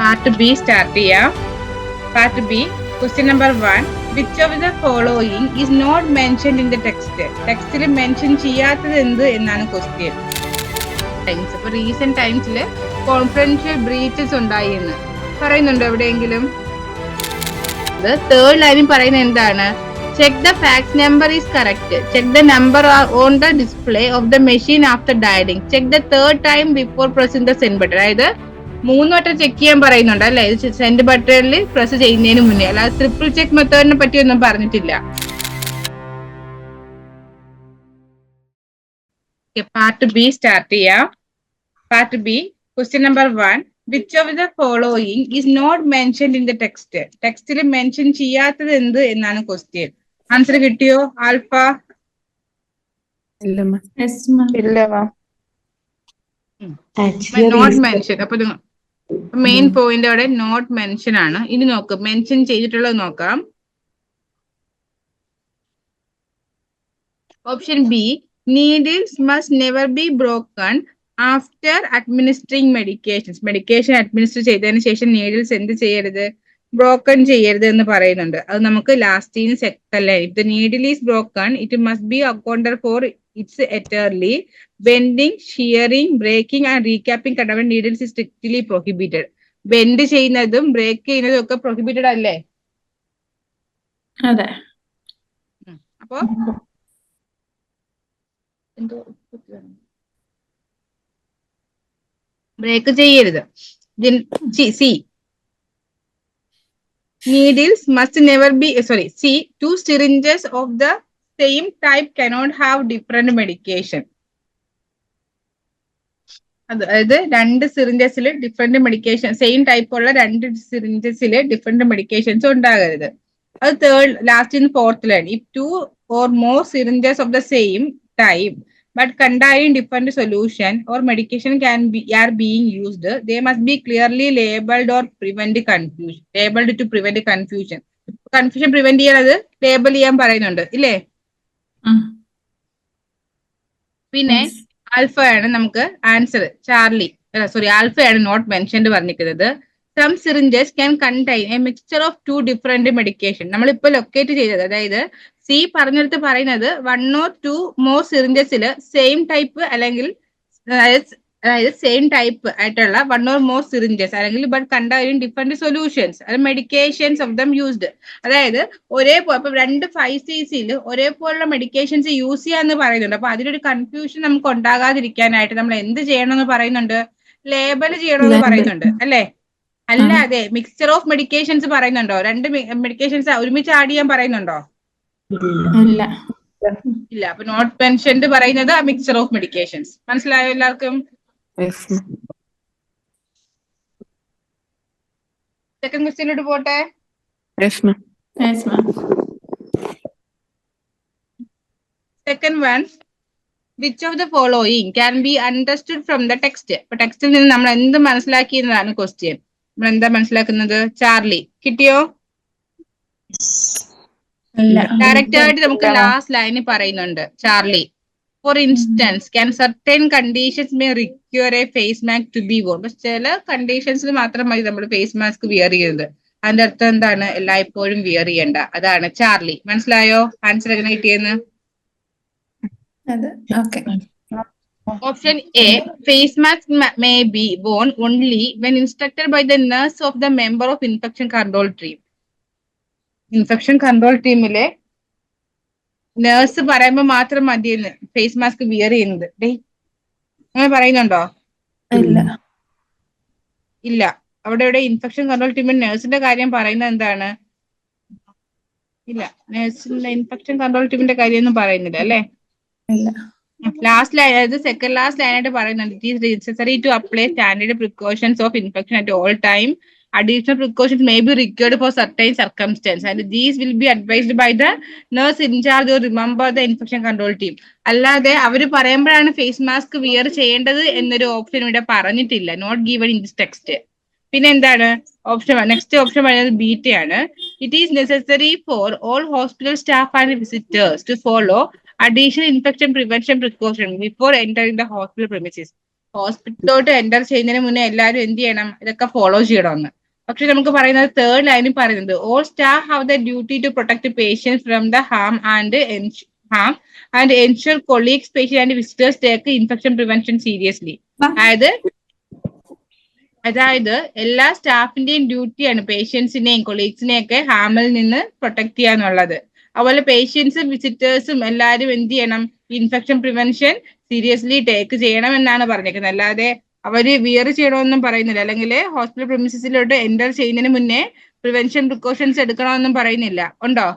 Part B start ചെയ്യാം. Part B, question number 1. Which of the following is not mentioned in the text? ടെക്സ്റ്റിൽ mention ചെയ്യാത്തത് എന്ത് എന്നാണ് question. ഇപ്പൊ recent ടൈംസിൽ confidential breaches ഉണ്ടായി എന്ന് പറയുന്നുണ്ടോ എവിടെയെങ്കിലും? തേർഡ് ലൈനിൽ പറയുന്നത് എന്താണ്? Check the fax number is correct. Check the number on the display of the machine after dialling. Check the third time before pressing the send button. അതായത് 3 വട്ടം ചെക്ക് ചെയ്യാൻ പറയുന്നുണ്ട് അല്ലെ, സെൻഡ് ബട്ടണിൽ പ്രസ് ചെയ്യുന്നതിന് മുന്നേ. അല്ലാതെ ട്രിപ്പിൾ ചെക്ക് മെത്തേഡിനെ പറ്റി ഒന്നും പറഞ്ഞിട്ടില്ല. പാർട്ട് ബി സ്റ്റാർട്ട് ചെയ്യാം. Part B, question number 1. Which of the following is not mentioned in the text? ടെക്സ്റ്റിൽ മെൻഷൻ ചെയ്യാത്തത് എന്ത് എന്നാണ് ക്വസ്റ്റ്യൻ. ആൻസർ കിട്ടിയോ ആൽഫ? Not mention. അപ്പൊ മെയിൻ പോയിന്റ് അവിടെ നോട്ട് മെൻഷൻ ആണ്. ഇനി നോക്ക്, മെൻഷൻ ചെയ്തിട്ടുള്ളത് നോക്കാം. Option B, needles must never be broken after administering medications. Medication administer ചെയ്തതിന് ശേഷം നീഡിൽസ് എന്ത് ചെയ്യരുത്? ബ്രോക്കൺ ചെയ്യരുത് എന്ന് പറയുന്നുണ്ട്. അത് നമുക്ക് ലാസ്റ്റിന് second. If the needle is broken it must be accounted for its utterly. Bending, shearing, breaking and recapping കണ്ടവൻ needles is strictly prohibited. Bend ചെയ്യുന്നതും ബ്രേക്ക് ചെയ്യുന്നതും ഒക്കെ പ്രൊഹിബിറ്റഡ് അല്ലേ? അതെ. അപ്പോ ബ്രേക്ക് ചെയ്യരുത്. C, needles must never be C, 2 syringes of the same type cannot have different medication. അതായത് 2 സിറിഞ്ചസിൽ different medication, same type ഉള്ള 2 സിറിഞ്ചസിൽ ഡിഫറെന്റ് മെഡിക്കേഷൻസ് ഉണ്ടാകരുത്. അത് third last fourth line. If 2 or more syringes of the same type but containing different solution or medication are being used, they must be clearly labeled or prevent confusion. Labeled to prevent confusion. Confusion prevent ചെയ്യാനത് label ചെയ്യാൻ പറയുന്നുണ്ട് ഇല്ലേ? പിന്നെ ആൽഫയാണ് നമുക്ക് answer. ആൽഫയാണ് not mentioned പറഞ്ഞിരിക്കുന്നത്. Some syringes can contain a mixture of 2 different medication. നമ്മളിപ്പോ ലൊക്കേറ്റ് ചെയ്തത്, അതായത് സി പറഞ്ഞെടുത്ത് പറയുന്നത് 1 or 2 more syringesൽ സെയിം ടൈപ്പ് അല്ലെങ്കിൽ അതായത് സെയിം ടൈപ്പ് ആയിട്ടുള്ള 1 or more syringes അല്ലെങ്കിൽ ബട്ട് കണ്ടെയ്നിങ് ഡിഫറെന്റ് സൊല്യൂഷൻസ് അത് മെഡിക്കേഷൻസ് ഓഫ് ദം യൂസ്ഡ്. അതായത് ഒരേപോലെ ഇപ്പൊ 2 5cc ഒരേപോലുള്ള മെഡിക്കേഷൻസ് യൂസ് ചെയ്യാന്ന് പറയുന്നുണ്ട്. അപ്പൊ അതിലൊരു കൺഫ്യൂഷൻ നമുക്ക് ഉണ്ടാകാതിരിക്കാനായിട്ട് നമ്മൾ എന്ത് ചെയ്യണമെന്ന് പറയുന്നുണ്ട്? ലേബൽ ചെയ്യണമെന്ന് പറയുന്നുണ്ട് അല്ലേ? അല്ലാതെ മിക്സ്ചർ ഓഫ് മെഡിക്കേഷൻസ് പറയുന്നുണ്ടോ? 2 മെഡിക്കേഷൻസ് ഒരുമിച്ച് ആഡ് ചെയ്യാൻ പറയുന്നുണ്ടോ? ഇല്ല. അപ്പൊ നോട്ട് മെൻഷൻഡ് പറയുന്നത് മിക്സ്ചർ ഓഫ് മെഡിക്കേഷൻസ്. മനസ്സിലായോ എല്ലാവർക്കും? സെക്കൻഡ് ക്വസ്റ്റ്യനിലോട്ട് പോട്ടെ. Second one, which of the following can be understood from the text? അപ്പൊ ടെക്സ്റ്റിൽ നിന്ന് നമ്മൾ എന്ത് മനസ്സിലാക്കിയെന്നതാണ് ക്വസ്റ്റ്യൻ. നമ്മൾ എന്താ മനസ്സിലാക്കുന്നത്? ചാർലി കിട്ടിയോ? ഡയറക്റ്റ് ആയിട്ട് നമുക്ക് ലാസ്റ്റ് ലൈനിൽ പറയുന്നുണ്ട് Charlie. For instance can certain conditions may require a face mask to be worn. പക്ഷെ ചില കണ്ടീഷൻസിൽ മാത്രം മതി നമ്മൾ ഫേസ് മാസ്ക് വിയർ ചെയ്യുന്നത്. അതിന്റെ അർത്ഥം എന്താണ്? എല്ലായ്പ്പോഴും വിയർ ചെയ്യണ്ട. അതാണ് ചാർലി. മനസ്സിലായോ ആൻസർ എങ്ങനെ കിട്ടിയെന്ന്? Option A, face mask may be worn only when instructed by the nurse of the member of infection control team. Infection control ടീമിലെ നേഴ്സ് പറയുമ്പോ മാത്രം മതിയെന്ന് ഫേസ് മാസ്ക് വിയർ ചെയ്യുന്നത്. അങ്ങനെ പറയുന്നുണ്ടോ? ഇല്ല. അവിടെ ഇൻഫെക്ഷൻ കൺട്രോൾ ടീമിൽ നേഴ്സിന്റെ കാര്യം പറയുന്നത് എന്താണ്? ഇല്ല, നേഴ്സിന്റെ ഇൻഫെക്ഷൻ കൺട്രോൾ ടീമിന്റെ കാര്യം ഒന്നും പറയുന്നില്ല അല്ലേ? ലാസ്റ്റ് ലൈൻ, അതായത് സെക്കൻഡ് ലാസ്റ്റ് ലൈനായിട്ട് പറയുന്നുണ്ട് it is necessary to apply standard precautions of infection at all time. Additional precautions may be required for certain circumstances and these will be advised by the nurse in charge or remember the infection control team. അല്ലാതെ അവര് പറയുമ്പോഴാണ് face mask wear ചെയ്യേണ്ടത് എന്നൊരു option ഇവിടെ പറഞ്ഞിട്ടില്ല. Not given in this text. പിന്നെ എന്താണ് option? Next option പറയുന്നത് ബീറ്റയാണ്. It is necessary for all hospital staff and visitors to follow additional infection prevention precaution before entering the hospital premises. ഹോസ്പിറ്റലിലോട്ട് enter ചെയ്യുന്നതിന് മുന്നേ എല്ലാവരും എന്ത് ചെയ്യണം, ഇതൊക്കെ ഫോളോ ചെയ്യണമെന്ന്. പക്ഷെ നമുക്ക് പറയുന്നത് തേർഡ് ലൈനിൽ പറയുന്നത് all staff have the duty to protect patients from the harm and ensure colleagues, patient and visitors take infection prevention seriously. അതായത് എല്ലാ സ്റ്റാഫിന്റെയും ഡ്യൂട്ടിയാണ് പേഷ്യൻസിനെയും കൊളീഗ്സിനെയും ഒക്കെ ഹാമിൽ നിന്ന് പ്രൊട്ടക്ട് ചെയ്യാന്നുള്ളത്. അതുപോലെ പേഷ്യൻസും വിസിറ്റേഴ്സും എല്ലാവരും എന്ത് ചെയ്യണം, ഇൻഫെക്ഷൻ പ്രിവെൻഷൻ സീരിയസ്ലി ടേക്ക് ചെയ്യണം എന്നാണ് പറഞ്ഞേക്കുന്നത്. അല്ലാതെ അവര് വിയർ ചെയ്യണമെന്നും പറയുന്നില്ല, അല്ലെങ്കിൽ ഹോസ്പിറ്റൽ പ്രിമിസിസിലോട്ട് എൻ്റർ ചെയ്യുന്നതിന് മുന്നേ പ്രിവെൻഷൻ പ്രിക്കോഷൻസ് എടുക്കണമെന്നും പറയുന്നില്ല. ഉണ്ടോ?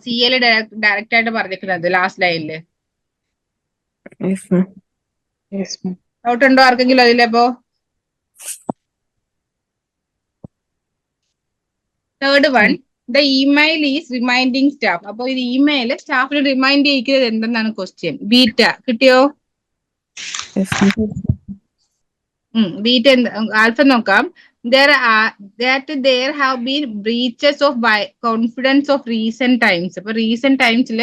സി എൽ ഡയറക്റ്റ് ആയിട്ട് പറഞ്ഞിരിക്കുന്നത് ലാസ്റ്റ് ലൈനില്. ഡൗട്ട് ഉണ്ടോ ആർക്കെങ്കിലും അതിലപ്പോ? Third one, the email is reminding staff. അപ്പൊ ഇത് ഇമെയിൽ സ്റ്റാഫിന് റിമൈൻഡ് ചെയ്യിക്കുന്നത് എന്തെന്നാണ് ക്വസ്റ്റ്യൻ. ബീറ്റ കിട്ടിയോ? ബീറ്റ ആൽഫ നോക്കാം. There have been breaches of confidence of recent times. അപ്പൊ റീസെന്റ് ടൈംസിൽ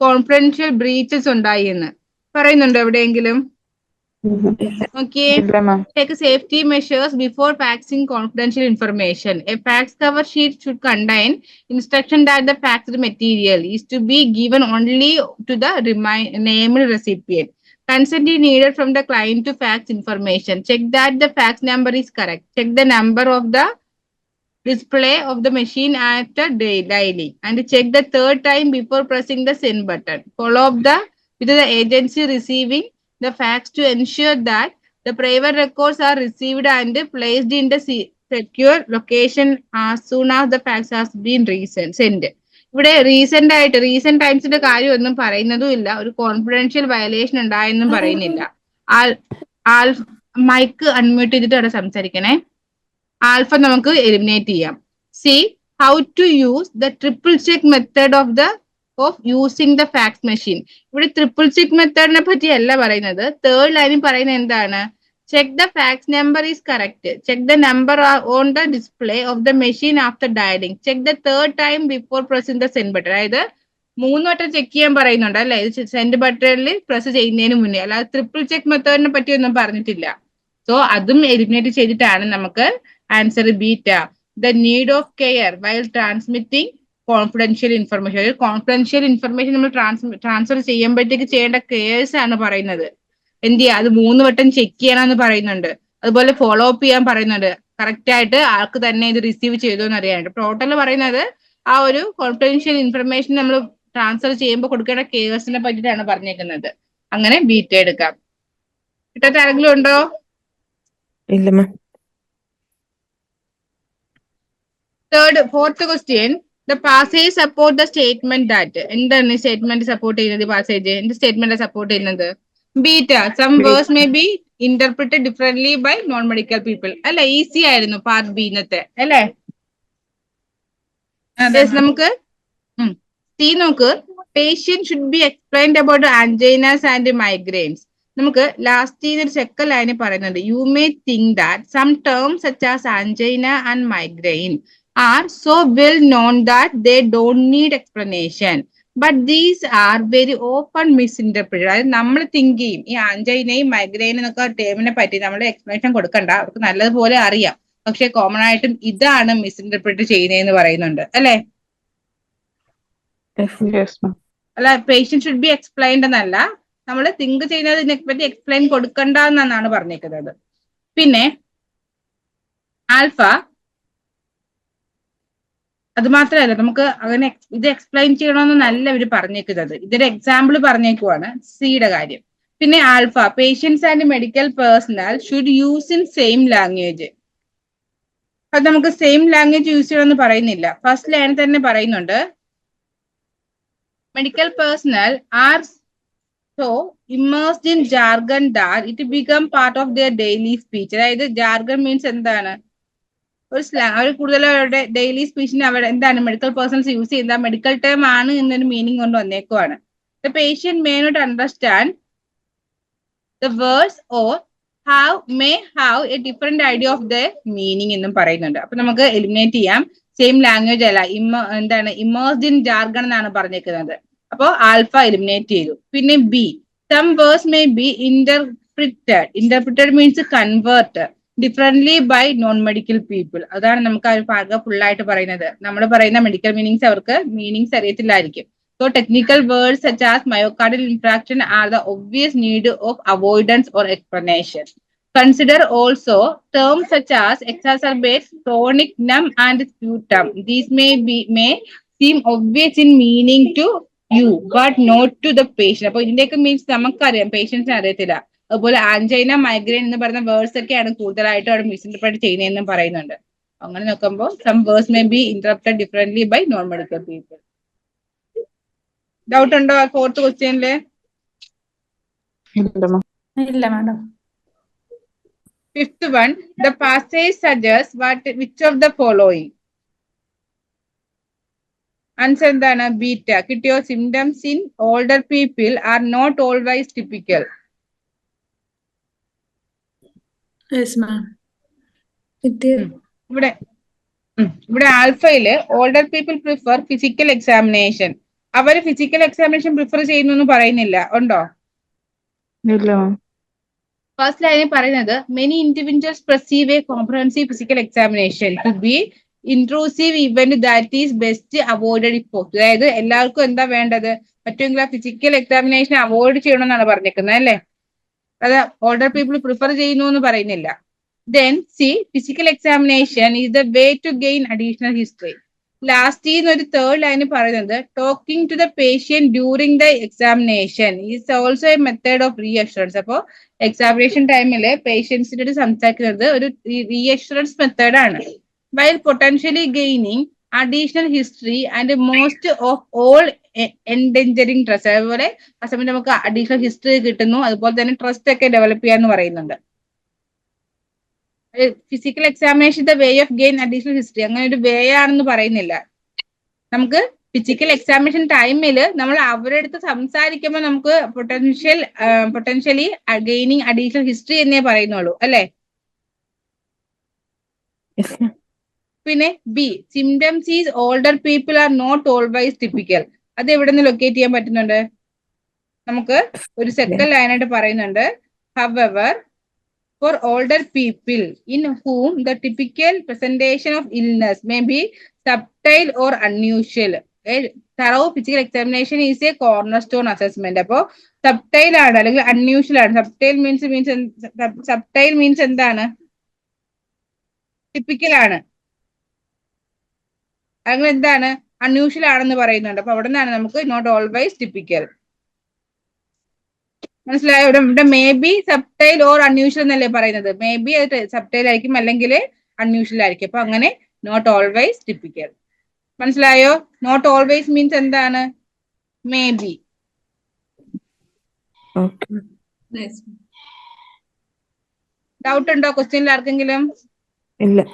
കോൺഫിഡൻഷ്യൽ ബ്രീച്ചസ് ഉണ്ടായി എന്ന് പറയുന്നുണ്ടോ എവിടെയെങ്കിലും? Okay. Take safety measures before faxing confidential information. A fax cover sheet should contain instruction that the faxed material is to be given only to the named recipient. Consent is needed from the client to fax information. Check that the fax number is correct. Check the number of the display of the machine at the daily and check the third time before pressing the send button. Follow up with the agency receiving the fax to ensure that the private records are received and placed in the secure location as soon as the fax has been sent. ഇവിടെ recent ടൈംസിന്റെ കാര്യം ഒന്നും പറയുന്നതും ഇല്ല, ഒരു confidential violation ഉണ്ടായെന്നും പറയുന്നില്ല. Mic unmute ചെയ്തിട്ട് അവിടെ സംസാരിക്കണേ. ആൽഫ നമുക്ക് എലിമിനേറ്റ് ചെയ്യാം. C how to use the triple check method of using the fax machine. ഇവിടെ ട്രിപ്പിൾ ചെക്ക് മെത്തേഡിനെ പറ്റി അല്ല പറയുന്നത്. തേർഡ് ലൈനിൽ പറയുന്നത് എന്താണ്? Check the fax number is correct. Check the number on the display of the machine after dialling. Check the third time before pressing the send button. അതായത് 3 വട്ടം ചെക്ക് ചെയ്യാൻ പറയുന്നുണ്ട് അല്ലെ, സെൻഡ് ബട്ടണിൽ പ്രസ് ചെയ്യുന്നതിന് മുന്നേ. അല്ലാതെ ട്രിപ്പിൾ ചെക്ക് മെത്തേഡിനെ പറ്റി ഒന്നും പറഞ്ഞിട്ടില്ല. സോ അതും എലിമിനേറ്റ് ചെയ്തിട്ടാണ് നമുക്ക് answer beta. The need of care while transmitting confidential information. Confidential information നമ്മൾ ട്രാൻസ്ഫർ ചെയ്യുമ്പോഴത്തേക്ക് ചെയ്യേണ്ട കെയേഴ്സ് ആണ് പറയുന്നത്. എന്ത് ചെയ്യുക, അത് 3 വട്ടം ചെക്ക് ചെയ്യണമെന്ന് പറയുന്നുണ്ട്. അതുപോലെ ഫോളോ അപ്പ് ചെയ്യാൻ പറയുന്നുണ്ട്, കറക്റ്റ് ആയിട്ട് ആൾക്ക് തന്നെ ഇത് റിസീവ് ചെയ്തു എന്ന് അറിയാനുണ്ട്. ടോട്ടൽ പറയുന്നത് ആ ഒരു കോൺഫിഡൻഷ്യൽ ഇൻഫർമേഷൻ നമ്മൾ ട്രാൻസ്ഫർ ചെയ്യുമ്പോൾ കൊടുക്കേണ്ട കെയേഴ്സിനെ പറ്റിയിട്ടാണ് പറഞ്ഞേക്കുന്നത്. അങ്ങനെ ബീറ്റ എടുക്കാം. കിട്ടാത്ത ആരെങ്കിലും ഉണ്ടോ? ഇല്ല. Fourth question. The passage support the statement that. എന്താണ് സ്റ്റേറ്റ്മെന്റ് സപ്പോർട്ട് ചെയ്യുന്നത്? പാസേജ് എന്ത് സ്റ്റേറ്റ്മെന്റ് സപ്പോർട്ട് ചെയ്യുന്നത്? Beta. Some words may be interpreted differently by non-medical people. അല്ലെ, ഈസി ആയിരുന്നു പാർട്ട് ബി ഇന്നത്തെ അല്ലെ. നമുക്ക് സി നോക്ക്. Patient should be explained about angines and migraines. നമുക്ക് ലാസ്റ്റ് ഒരു സെക്കൻഡ് ലൈനിൽ പറയുന്നുണ്ട്, you may think that some terms such as angina and migraine are so well known that they don't need explanation, but these are very often misinterpreted. അതായത് നമ്മൾ think ചെയ്യും ഈ ആൻജൈനയും മൈഗ്രെയിനും എന്നൊക്കെ ടേമിനെ പറ്റി നമ്മൾ എക്സ്പ്ലനേഷൻ കൊടുക്കണ്ട, അവർക്ക് നല്ലതുപോലെ അറിയാം. പക്ഷെ കോമൺ ആയിട്ടും ഇതാണ് മിസ്ഇന്റർപ്രിറ്റ് ചെയ്യുന്നതെന്ന് പറയുന്നുണ്ട് അല്ലെ. അല്ല, പേഷ്യന്റ് ഷുഡ് ബി എക്സ്പ്ലെയിൻഡ് എന്നല്ല, നമ്മൾ തിങ്ക് ചെയ്യുന്നതിനെ പറ്റി എക്സ്പ്ലെയിൻ കൊടുക്കണ്ട എന്നാണ് പറഞ്ഞേക്കുന്നത്. പിന്നെ ആൽഫ അത് മാത്രമല്ല, നമുക്ക് അങ്ങനെ ഇത് എക്സ്പ്ലെയിൻ ചെയ്യണമെന്നല്ല ഇവര് പറഞ്ഞേക്കുന്നത്. ഇതൊരു എക്സാമ്പിൾ പറഞ്ഞേക്കുവാണ് സിയുടെ കാര്യം. പിന്നെ alpha, patients and medical personnel should use in same language. അത് നമുക്ക് സെയിം ലാംഗ്വേജ് യൂസ് ചെയ്യണമെന്ന് പറയുന്നില്ല. ഫസ്റ്റ് ലൈൻ തന്നെ പറയുന്നുണ്ട്, medical personnel are so immersed in jargon that it become part of their daily speech. അതായത് ജാർഗൺ മീൻസ് എന്താണ്? ഒരു slang. അവർ കൂടുതൽ അവരുടെ ഡെയിലി സ്പീച്ചിന് അവർ എന്താണ് മെഡിക്കൽ പേഴ്സൺസ് യൂസ് ചെയ്യുന്ന മെഡിക്കൽ ടേം ആണ് എന്നൊരു മീനിങ് കൊണ്ട് വന്നേക്കുവാണ്. The patient may not understand the words or may have a different idea of the meaning എന്നും പറയുന്നുണ്ട്. അപ്പൊ നമുക്ക് എലിമിനേറ്റ് ചെയ്യാം. സെയിം ലാംഗ്വേജ് അല്ല, എന്താണ് ഇമേഴ്സ്ഡ് ഇൻ ജാർഗൺ എന്നാണ് പറഞ്ഞേക്കുന്നത്. അപ്പോൾ ആൽഫ എലിമിനേറ്റ് ചെയ്തു. പിന്നെ B, Some words may be interpreted means convert differently by non-medical people. അതാണ് നമുക്ക് ആ ഒരു ഭാഗം ഫുൾ ആയിട്ട് പറയുന്നത്. നമ്മൾ പറയുന്ന മെഡിക്കൽ മീനിങ്സ് അവർക്ക് meanings അറിയത്തില്ലായിരിക്കും. So technical words such as myocardial infarction are the obvious need of avoidance or explanation. Consider also terms such as exacerbate, chronic, numb, and sputum. These may seem obvious in meaning to you, but not to the patient. അപ്പൊ ഇതിന്റെയൊക്കെ means നമുക്കറിയാം, പേഷ്യൻസിന് അറിയത്തില്ല. അതുപോലെ angina, migraine എന്ന് പറയുന്ന words ഒക്കെയാണ് കൂടുതലായിട്ട് അവിടെ മിസ്ഇന്റർപ്രറ്റ് ചെയ്യുന്നതെന്നും പറയുന്നുണ്ട്. അങ്ങനെ നോക്കുമ്പോൾ some words may be interpreted differently by non medical people. Doubt ഉണ്ടോ ആ ഫോർത്ത് ക്വസ്റ്റ്യനില്? ഇല്ല madam. Fifth one, the passage suggests which of the following? Answer എന്താണ്? ബീറ്റ. കിട്ടിയോ? Symptoms in older people are not always typical. ഇവിടെ ആൽഫയില് older people prefer physical examination. അവര് physical examination prefer ചെയ്യുന്നു എന്ന് പറയുന്നില്ല, ഉണ്ടോ? ഫസ്റ്റ് ലൈനിൽ പറയുന്നത് many individuals perceive a comprehensive physical examination to be intrusive event that is best avoided ഇപ്പോൾ. അതായത് എല്ലാവർക്കും എന്താ വേണ്ടത്? പറ്റുമെങ്കിൽ ആ ഫിസിക്കൽ എക്സാമിനേഷൻ അവോയ്ഡ് ചെയ്യണമെന്നാണ് പറഞ്ഞിരിക്കുന്നത്, അല്ലേ? അത് ഓൾഡർ പീപ്പിൾ പ്രിഫർ ചെയ്യുന്നു എന്ന് പറയുന്നില്ല. Then see, physical examination is the way to gain additional history. Last ഒരു തേർഡ് ലൈന് പറയുന്നത് talking to the patient during the examination is also a method of reassurance. അപ്പോൾ എക്സാമിനേഷൻ ടൈമില് പേഷ്യൻസിനോട് സംസാരിക്കുന്നത് ഒരു റീഅഷുറൻസ് മെത്തേഡാണ്. While potentially gaining additional history and most of all endangering trust. അതുപോലെ ആ സമയത്ത് നമുക്ക് അഡീഷണൽ ഹിസ്റ്ററി കിട്ടുന്നു, അതുപോലെ തന്നെ ട്രസ്റ്റ് ഒക്കെ ഡെവലപ്പ് ചെയ്യാന്ന് പറയുന്നുണ്ട്. Physical examination the way of gain additional history അങ്ങനെ ഒരു വേ ആണെന്ന് പറയുന്നില്ല. നമുക്ക് ഫിസിക്കൽ എക്സാമിനേഷൻ ടൈമില് നമ്മൾ അവരുടെ അടുത്ത് സംസാരിക്കുമ്പോൾ നമുക്ക് പൊട്ടൻഷ്യലി ഗെയിനിങ് അഡീഷണൽ ഹിസ്റ്ററി എന്നേ പറയുന്നുള്ളൂ, അല്ലെ? പിന്നെ B, symptoms is older people are not always typical. അത് എവിടെ നിന്ന് ലൊക്കേറ്റ് ചെയ്യാൻ പറ്റുന്നുണ്ട്? നമുക്ക് ഒരു സെക്കൻഡ് ലൈനായിട്ട് പറയുന്നുണ്ട്. However, for older people in whom the typical presentation of illness may be subtle or unusual, a thorough physical examination is a cornerstone assessment. അപ്പോ സബ്ടൈൽ ആണ് അല്ലെങ്കിൽ അൺയൂഷ്വൽ ആണ്. സബ്ടൈൽ മീൻസ് എന്താണ്? ടിപ്പിക്കൽ ആണ്, അല്ലെങ്കിൽ എന്താണ്? അൺയൂഷ്വൽ ആണെന്ന് പറയുന്നുണ്ട്. അപ്പൊ അവിടെ നിന്നാണ് നമുക്ക് നോട്ട് ഓൾവൈസ് ടിപ്പിക്കൽ. മനസ്സിലായോ? ഇവിടെ മേ ബി സബ്ടൈൽ ഓർ അൺയൂഷ്വൽ എന്നല്ലേ പറയുന്നത്. മേ ബി അത് സബ്ടൈൽ ആയിരിക്കും, അല്ലെങ്കിൽ അൺയൂഷ്വൽ ആയിരിക്കും. അപ്പൊ അങ്ങനെ നോട്ട് ഓൾവൈസ് ടിപ്പിക്കൽ. മനസ്സിലായോ? നോട്ട് ഓൾവൈസ് മീൻസ് എന്താണ്? May be. ഡൗട്ട് ഉണ്ടോ ക്വസ്റ്റ്യനിൽ ആർക്കെങ്കിലും? ഇല്ല.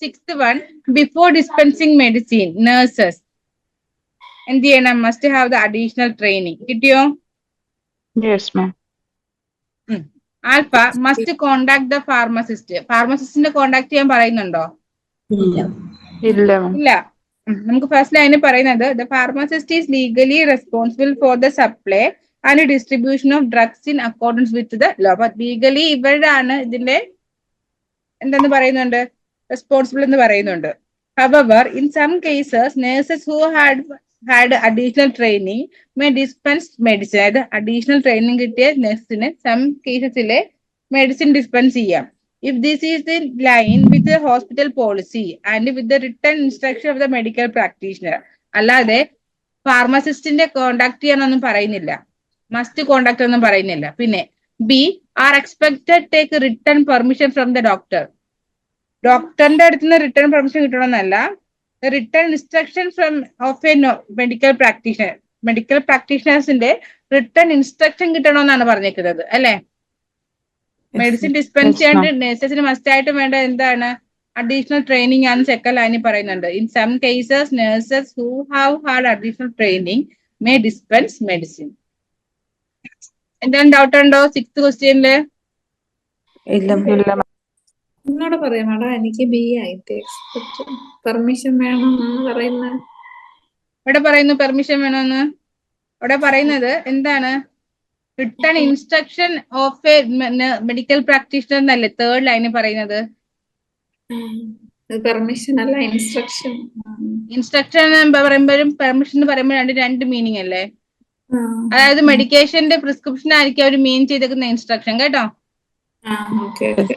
Sixth one, before dispensing medicine nurses എന്ത് ചെയ്യണം? Must have the additional training. കിട്ടിയോ? Alpha, must contact the pharmacist. ഫാർമസിസ്റ്റിനെ കോണ്ടാക്ട് ചെയ്യാൻ പറയുന്നുണ്ടോ? ഇല്ല. നമുക്ക് ഫസ്റ്റ് ലൈന് പറയുന്നത് the pharmacist is legally responsible for the supply and distribution of drugs in accordance with the law. അപ്പൊ ലീഗലി ഇവരാണ് ഇതിന്റെ എന്തെന്ന് പറയുന്നുണ്ട്? റെസ്പോൺസിബിൾ എന്ന് പറയുന്നുണ്ട്. However, in some cases, nurses who had additional training may dispense medicine. അതായത് additional training കിട്ടിയ നഴ്സിന് some കേസസിലെ medicine dispense ചെയ്യാം. If this is in line with the hospital policy and with the written instruction of the medical practitioner. അല്ലാതെ ഫാർമസിസ്റ്റിന്റെ contact ചെയ്യാനൊന്നും പറയുന്നില്ല, must contact ഒന്നും പറയുന്നില്ല. പിന്നെ B, are expected take written permission from the doctor. ഡോക്ടറിന്റെ അടുത്ത് നിന്ന് റിട്ടേൺ പെർമിഷൻ കിട്ടണമെന്നല്ല, written instruction from of a medical practitioner. മെഡിക്കൽ പ്രാക്ടീഷണേഴ്സിന്റെ റിട്ടേൺ ഇൻസ്ട്രക്ഷൻ കിട്ടണമെന്നാണ് പറഞ്ഞേക്കുന്നത്, അല്ലെ? മെഡിസിൻ ഡിസ്പെൻസ് ചെയ്യാണ്ട് നഴ്സസിന് മസ്റ്റ് ആയിട്ട് വേണ്ട എന്താണ്? അഡീഷണൽ ട്രെയിനിങ് ആണ് സെക്കൻഡ് ലൈനിൽ പറയുന്നുണ്ട്. In some cases nurses who have had additional training may dispense medicine. എന്താണ് ഡൗട്ട് ഉണ്ടോ സിക്സ്ത് ക്വസ്റ്റ്യനില്? എന്നോട് പറയാം മാഡം, എനിക്ക് ബി ആയിട്ട് പെർമിഷൻ വേണം എന്ന് പറയുന്നത്. ഇവിടെ പറയുന്നു പെർമിഷൻ വേണമെന്ന്. അവിടെ പറയുന്നത് എന്താണ്? Written instruction of a medical practitioner എന്നല്ലേ തേർഡ് ലൈന് പറയുന്നത്. പെർമിഷൻ അല്ല, ഇൻസ്ട്രക്ഷൻ. ഇൻസ്ട്രക്ഷൻ പറയുമ്പോഴും പെർമിഷൻ പറയുമ്പോൾ രണ്ട് മീനിങ് അല്ലേ? അതായത് മെഡിക്കേഷന്റെ പ്രിസ്ക്രിപ്ഷൻ ആയിരിക്കും അവർ മീൻ ചെയ്തേക്കുന്ന ഇൻസ്ട്രക്ഷൻ കേട്ടോ. Okay okay.